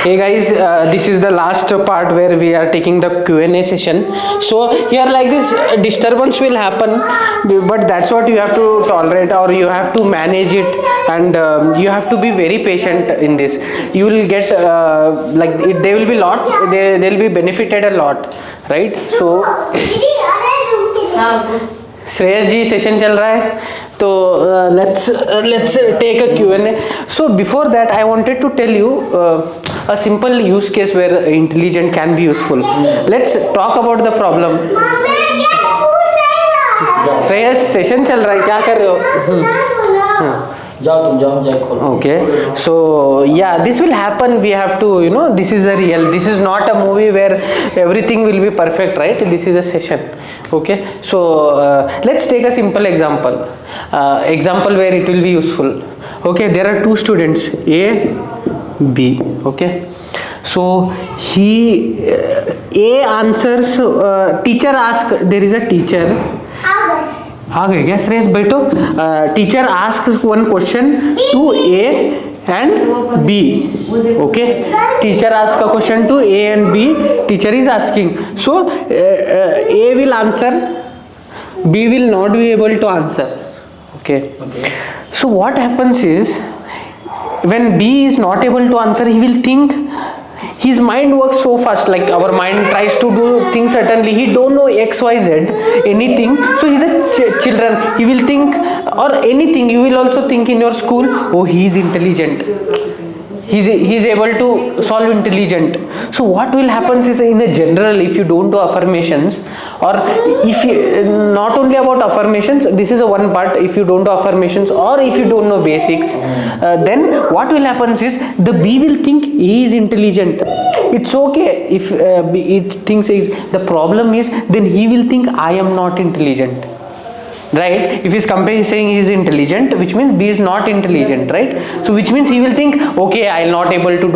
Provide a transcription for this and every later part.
Hey guys, this is the last part where we are taking the Q&A session. So here like this disturbance will happen, but that's what you have to tolerate, or you have to manage it, and you have to be very patient in this. You will get they will be they will be benefited a lot, right? So Shreyas ji session चल रहा है, तो let's take a Q&A. So before that I wanted to tell you a simple use case where intelligent can be useful. Let's talk about the problem. Shreyas session चल रहा है, क्या कर रहे हो? Okay, so yeah, this will happen. We have to, this is a real, this is not a movie where everything will be perfect, right? This is a session. Okay, so let's take a simple example where it will be useful. Okay, there are two students, A, B. Okay, so A answers, teacher asks, there is a teacher. आ गए क्या श्रेयस? बैठो. Teacher asks one question to A and B. Okay, teacher ask a question to A and B. Teacher is asking, so A will answer, B will not be able to answer. Okay, so what happens is when B is not able to answer, he will think, his mind works so fast, like our mind tries to do things certainly, he don't know XYZ anything. So he's a children, he will think, or anything you will also think in your school, oh he is intelligent, he's able to solve intelligent. So what will happen is, in a general, if you don't do affirmations, or if you, not only about affirmations, this is a one part, if you don't do affirmations or if you don't know basics, then what will happen is the B will think he is intelligent. It's okay if it thinks the problem is, then he will think I am not intelligent, right? If he's saying he is intelligent, which means B is not intelligent, right? So which means he will think, okay, I'll not able to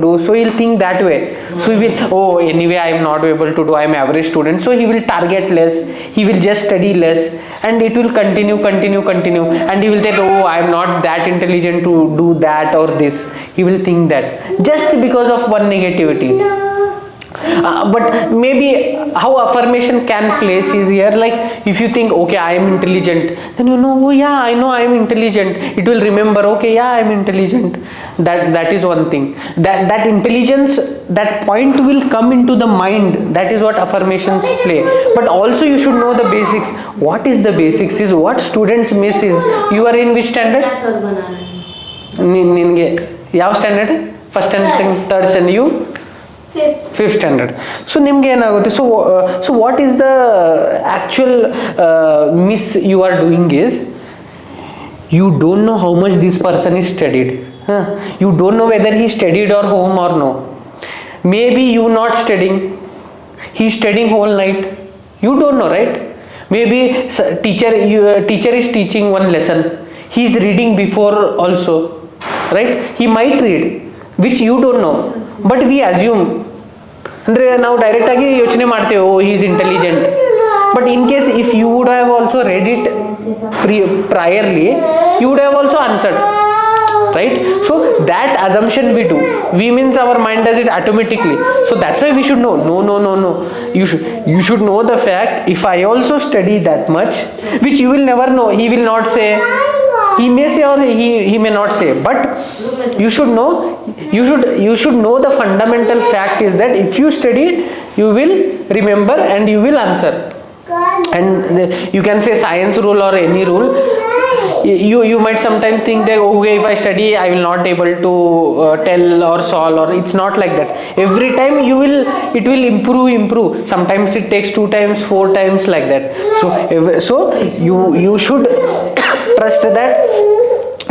do, so he'll think that way. So he will, oh anyway I am not able to do, I am average student, so he will target less, he will just study less, and it will continue, and he will think, oh I am not that intelligent to do that or this. He will think that just because of one negativity. But maybe how affirmation can place is here, like if you think, okay I am intelligent, then oh yeah I know I am intelligent, it will remember, okay yeah I am intelligent. That is one thing, that intelligence, that point will come into the mind. That is what affirmations play. But also you should know the basics. What is the basics is what students miss is, you are in which standard? ನಿನಗೆ ಯಾವ standard? First standard, third standard, you fifth standard. So ನಿಮ್ಗೆ ಏನಾಗುತ್ತೆ, so what is the actual miss you are doing is, you don't know how much this person is studied. You don't know whether he studied or home or no. Maybe you not studying, he studying whole night, you don't know, right? Maybe teacher is teaching one lesson, he is reading before also, right? He might read, which you don't know, but we assume, ಅಂದರೆ ನಾವು direct ಆಗಿ ಯೋಚನೆ ಮಾಡ್ತೇವೆ, oh he is intelligent. But in case if you would have also read it priorly, you would have also answered, right? So that assumption we do, we means our mind does it automatically. So that's why we should know, no, you should know the fact, if I also study that much, which you will never know, he will not say, he may say or he may not say, but you should know, you should know the fundamental fact is that if you study, you will remember and you will answer. And you can say science rule or any rule, you might sometimes think that, okay, if I study I will not able to tell or solve, or it's not like that. Every time it will improve. Sometimes it takes 2 times, 4 times, like that. So you should trust that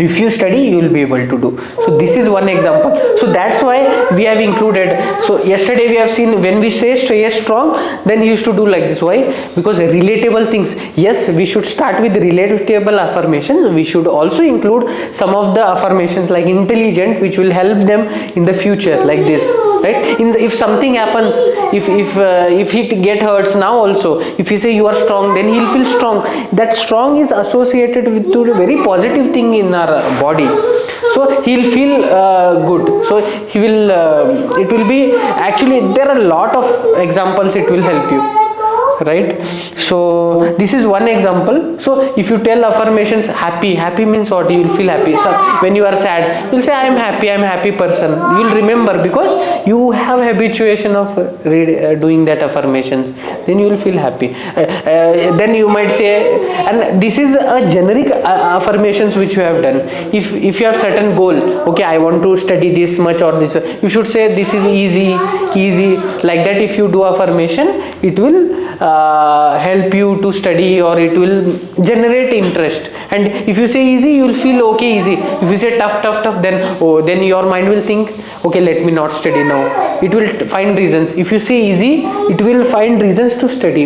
if you study you will be able to do. So this is one example. So that's why we have included. So yesterday we have seen, when we say stay strong, then he used to do like this. Why? Because relatable things, yes, we should start with relatable affirmations. We should also include some of the affirmations like intelligent, which will help them in the future, like this, right? If something happens, if he get hurts now also, if you say you are strong, then he'll feel strong. That strong is associated with a very positive thing in our body. so he'll feel good. So he will it will be, actually there are a lot of examples it will help you, right? So this is one example. So if you tell affirmations, happy means what? You will feel happy. So when you are sad, you'll say I'm happy person. You'll remember because you have habituation of doing that affirmations, then you will feel happy. Then you might say, and this is a generic affirmations which you have done. If you have certain goal, okay, I want to study this much or this, you should say this is easy, like that. If you do affirmation, it will help you to study, or it will generate interest. And if you say easy, you will feel okay, easy. If you say tough, then your mind will think, okay, let me not study now. It will find reasons. If you say easy, it will find reasons to study.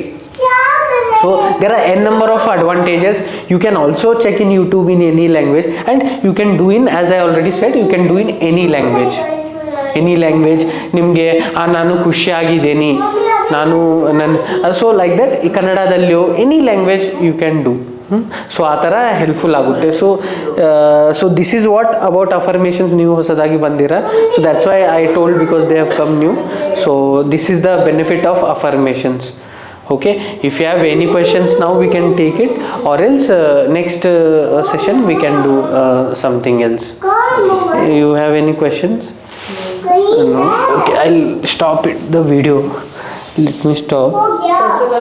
So there are n number of advantages. You can also check in YouTube in any language, and you can do in, as I already said, you can do in any language. ನಿಮಗೆ ನಾನು ಖುಷಿಯಾಗಿದ್ದೀನಿ, ನಾನು so like that, ಈ ಕನ್ನಡದಲ್ಲಿಯೋ any language you can do. So ಆ ಥರ helpful ಆಗುತ್ತೆ. So this is what about affirmations. ನೀವು ಹೊಸದಾಗಿ ಬಂದಿರ, so that's why I told, because they have come new. So this is the benefit of affirmations. Okay, if you have any questions now, we can take it, or else next session we can do something else. You have any questions? No. Okay, I'll stop it, the video. Let me stop.